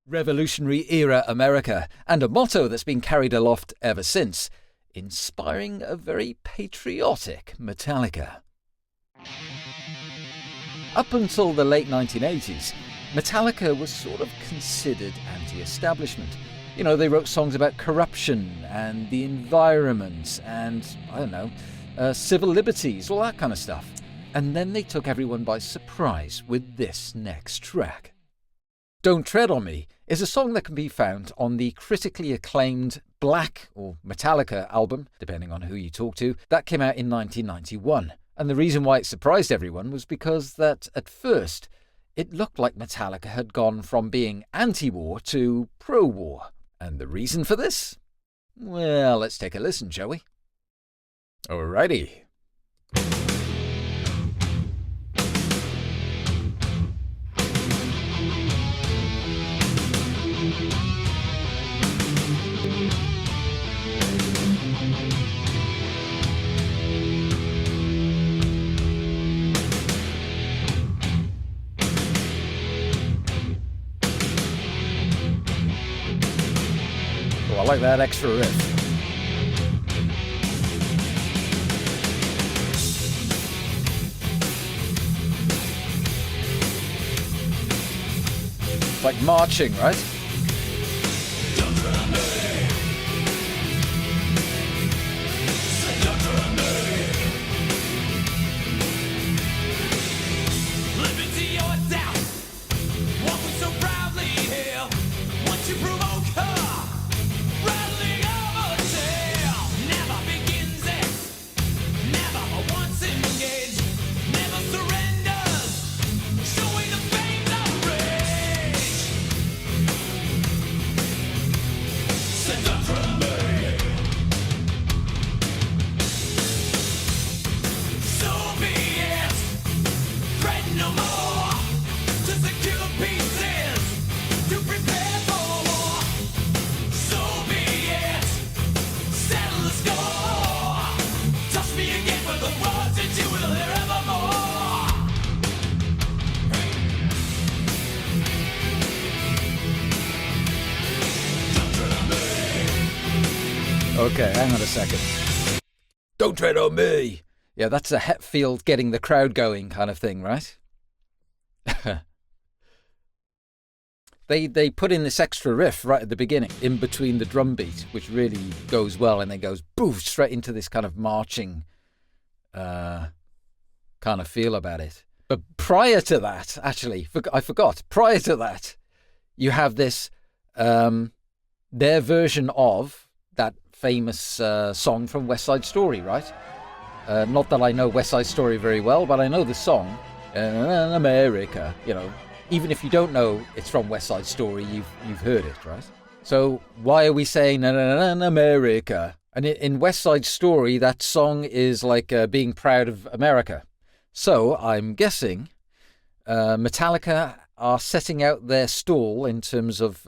Revolutionary era America, and a motto that's been carried aloft ever since, inspiring a very patriotic Metallica. Up until the late 1980s, Metallica was sort of considered anti-establishment. You know, they wrote songs about corruption and the environment and, civil liberties, all that kind of stuff. And then they took everyone by surprise with this next track. Don't Tread on Me is a song that can be found on the critically acclaimed Black or Metallica album, depending on who you talk to, that came out in 1991. And the reason why it surprised everyone was because that at first it looked like Metallica had gone from being anti-war to pro-war. And the reason for this? Well, let's take a listen, shall we? Alrighty. Oh, I like that extra riff. It's like marching, right? Okay, hang on a second. Don't tread on me! Yeah, that's a Hetfield getting the crowd going kind of thing, right? They put in this extra riff right at the beginning, in between the drum beat, which really goes well, and then goes boof straight into this kind of marching kind of feel about it. But prior to that, actually, I forgot, prior to that, you have this, their version of that famous song from West Side Story, right? Not that I know West Side Story very well, but I know the song, America, you know. Even if you don't know it's from West Side Story, you've heard it, right? So why are we saying America? And in West Side Story, that song is like being proud of America. So I'm guessing Metallica are setting out their stall in terms of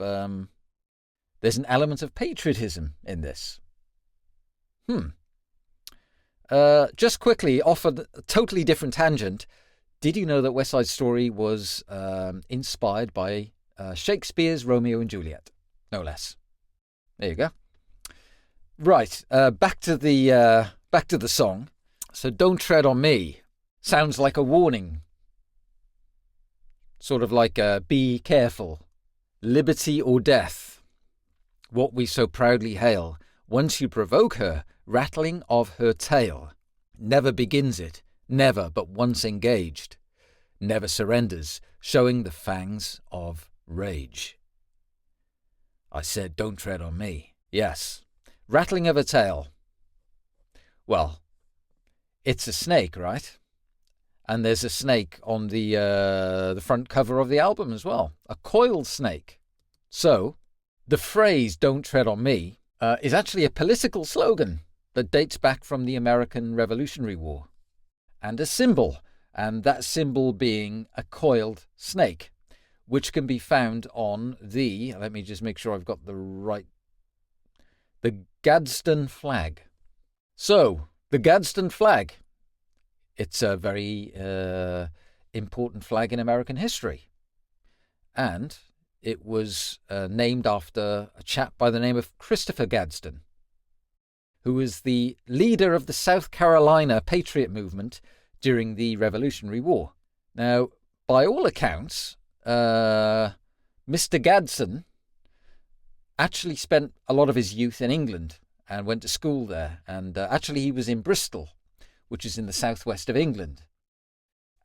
there's an element of patriotism in this. Just quickly, off a totally different tangent, did you know that West Side Story was inspired by Shakespeare's Romeo and Juliet? No less. There you go. Right, back to the song. So Don't Tread on Me sounds like a warning. Sort of like be careful. Liberty or death. What we so proudly hail. Once you provoke her, rattling of her tail. Never begins it. Never, but once engaged, never surrenders, showing the fangs of rage. I said, don't tread on me. Yes. Rattling of a tail. Well, it's a snake, right? And there's a snake on the front cover of the album as well. A coiled snake. So, the phrase, don't tread on me, is actually a political slogan that dates back from the American Revolutionary War. And a symbol, and that symbol being a coiled snake, which can be found on the, let me just make sure I've got the Gadsden flag. So, the Gadsden flag, it's a very important flag in American history. And it was named after a chap by the name of Christopher Gadsden, who was the leader of the South Carolina Patriot movement during the Revolutionary War. Now, by all accounts, Mr. Gadsden actually spent a lot of his youth in England and went to school there. And actually, he was in Bristol, which is in the southwest of England.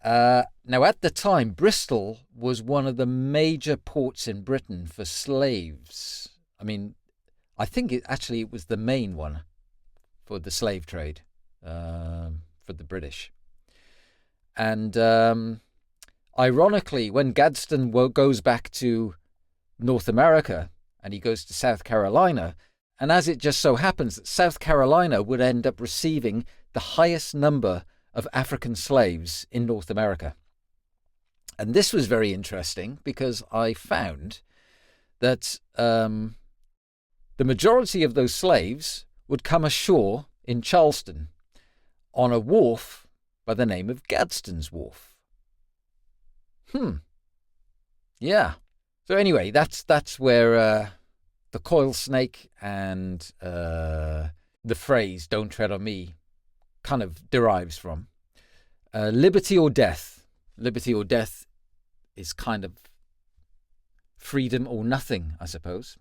Now, at the time, Bristol was one of the major ports in Britain for slaves. I mean, I think it was the main one for the slave trade for the British. And ironically, when Gadsden goes back to North America and he goes to South Carolina, and as it just so happens that South Carolina would end up receiving the highest number of African slaves in North America. And this was very interesting because I found that the majority of those slaves would come ashore in Charleston on a wharf by the name of Gadsden's Wharf. Yeah. So anyway, that's where the coil snake and the phrase "don't tread on me" kind of derives from. Liberty or death. Liberty or death is kind of freedom or nothing, I suppose.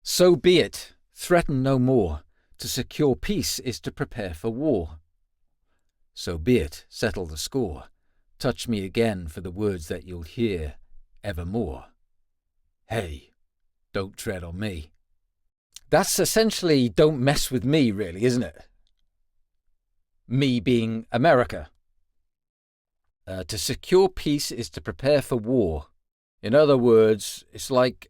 So be it. Threaten no more. To secure peace is to prepare for war. So be it. Settle the score. Touch me again for the words that you'll hear evermore. Hey, don't tread on me. That's essentially "don't mess with me," really, isn't it? Me being America. To secure peace is to prepare for war. In other words, it's like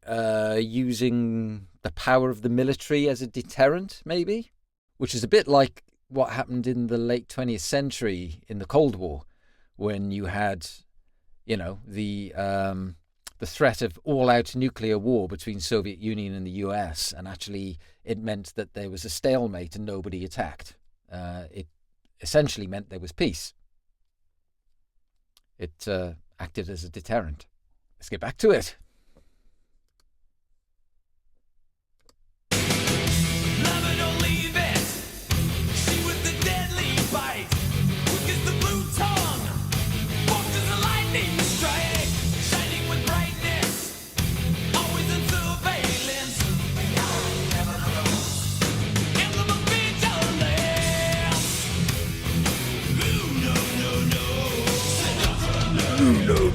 using the power of the military as a deterrent, maybe, which is a bit like what happened in the late 20th century in the Cold War, when you had, the threat of all-out nuclear war between Soviet Union and the US, and actually it meant that there was a stalemate and nobody attacked. It essentially meant there was peace. It acted as a deterrent. Let's get back to it. No.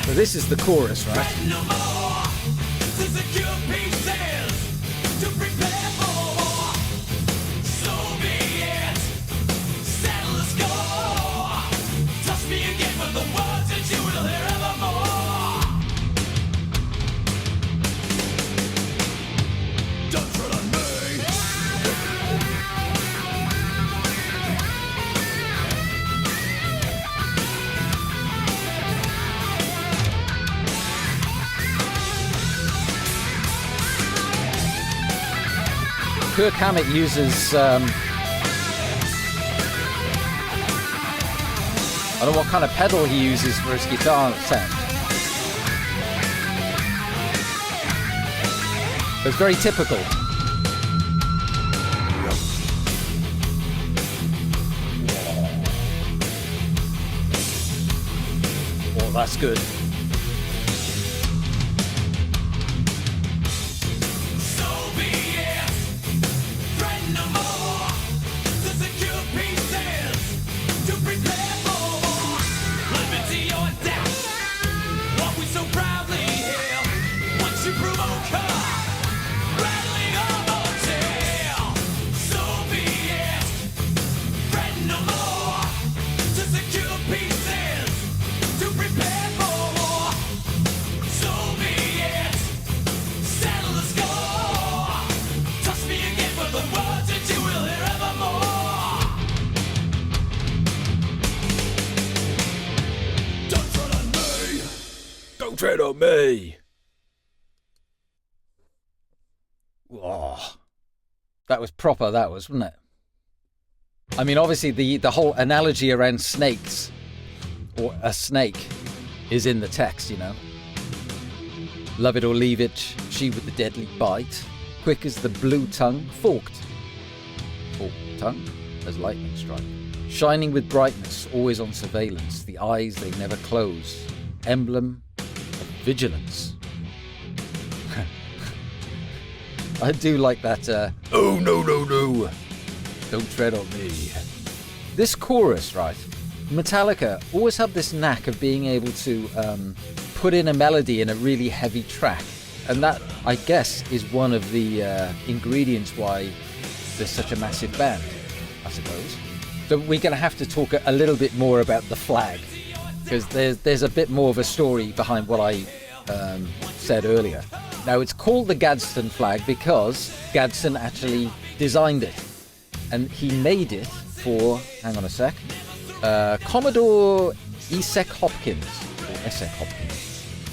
So this is the chorus, right? Kirk Hammett uses, I don't know what kind of pedal he uses for his guitar sound. But it's very typical. Oh, that's good. Tread on me. Oh, that was proper, that was, wasn't it? I mean, obviously the whole analogy around snakes, or a snake, is in the text, you know. Love it or leave it, she with the deadly bite, quick as the blue tongue, forked tongue as lightning strike, shining with brightness, always on surveillance, the eyes they never close, emblem of vigilance. I do like that, oh no, don't tread on me. This chorus, right, Metallica always have this knack of being able to put in a melody in a really heavy track, and that, I guess, is one of the ingredients why there's such a massive band, I suppose. So we're going to have to talk a little bit more about the flag, because there's a bit more of a story behind what I said earlier. Now, it's called the Gadsden flag because Gadsden actually designed it, and he made it for, hang on a sec, Commodore Esek Hopkins,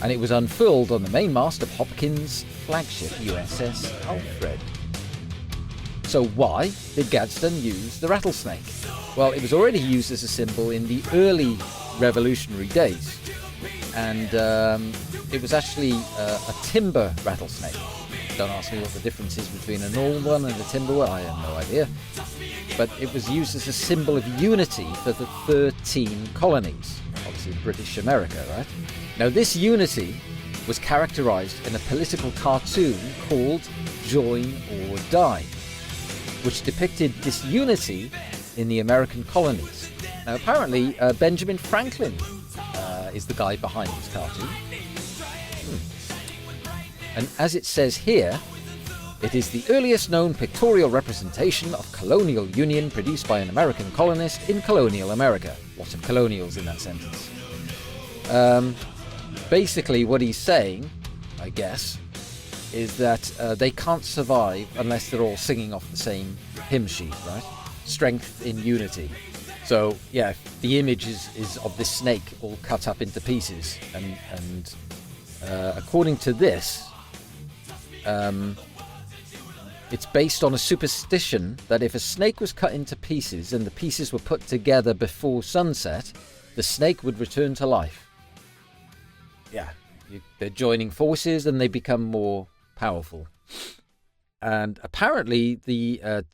and it was unfurled on the mainmast of Hopkins' flagship USS Alfred. So why did Gadsden use the rattlesnake? Well, it was already used as a symbol in the early revolutionary days, and it was actually a timber rattlesnake. Don't ask me what the difference is between an old one and a timber one, I have no idea. But it was used as a symbol of unity for the 13 colonies, obviously British America, right? Now, this unity was characterized in a political cartoon called Join or Die, which depicted disunity in the American colonies. Now, apparently, Benjamin Franklin is the guy behind this cartoon. And as it says here, it is the earliest known pictorial representation of colonial union produced by an American colonist in colonial America. Lots of colonials in that sentence. Basically, what he's saying, I guess, is that they can't survive unless they're all singing off the same hymn sheet, right? Strength in unity. So, yeah, the image is of this snake all cut up into pieces. And according to this, it's based on a superstition that if a snake was cut into pieces and the pieces were put together before sunset, the snake would return to life. Yeah, they're joining forces and they become more powerful. And apparently the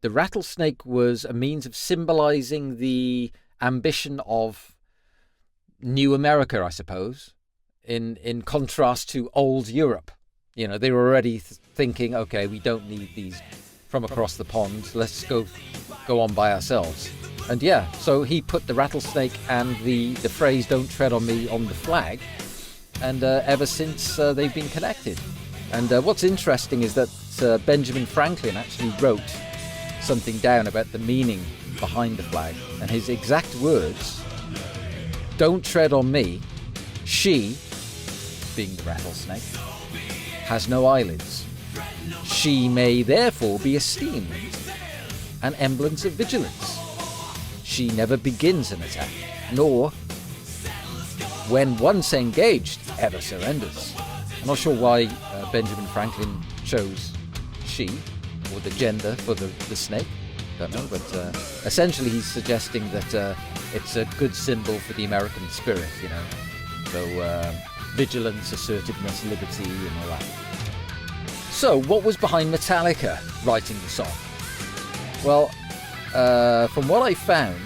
rattlesnake was a means of symbolizing the ambition of New America, I suppose, in contrast to old Europe. You know, they were already thinking, okay, we don't need these from across the pond. Let's go on by ourselves. And yeah, so he put the rattlesnake and the phrase "Don't tread on me" on the flag, and ever since they've been connected. And what's interesting is that Benjamin Franklin actually wrote something down about the meaning behind the flag, and his exact words: "Don't tread on me. She," being the rattlesnake, "has no eyelids. She may therefore be esteemed an emblem of vigilance. She never begins an attack, nor, when once engaged, ever surrenders." I'm not sure why Benjamin Franklin chose she, or the gender for the snake. Don't know, but essentially he's suggesting that it's a good symbol for the American spirit, you know. So vigilance, assertiveness, liberty, and all that. So, what was behind Metallica writing the song? Well, from what I found,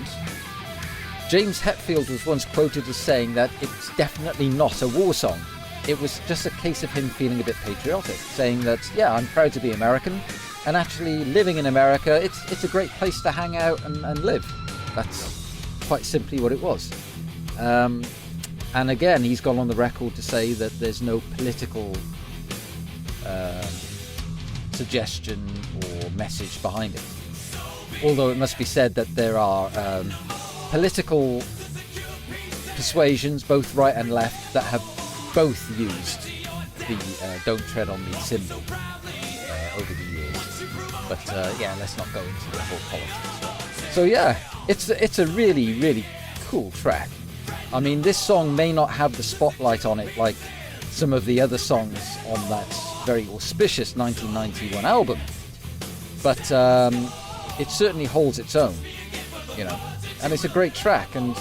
James Hetfield was once quoted as saying that it's definitely not a war song. It was just a case of him feeling a bit patriotic, saying that, yeah, I'm proud to be American, and actually living in America, it's a great place to hang out and live. That's quite simply what it was. And again, he's gone on the record to say that there's no political suggestion or message behind it. Although it must be said that there are political persuasions, both right and left, that have both used the "Don't Tread on Me" symbol over the years. But yeah, let's not go into the whole politics. So yeah, it's a really, really cool track. I mean, this song may not have the spotlight on it like some of the other songs on that very auspicious 1991 album, but it certainly holds its own, you know. And it's a great track, and,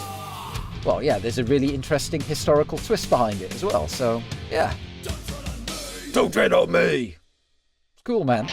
well, yeah, there's a really interesting historical twist behind it as well, so, yeah. Don't tread on me! It's cool, man.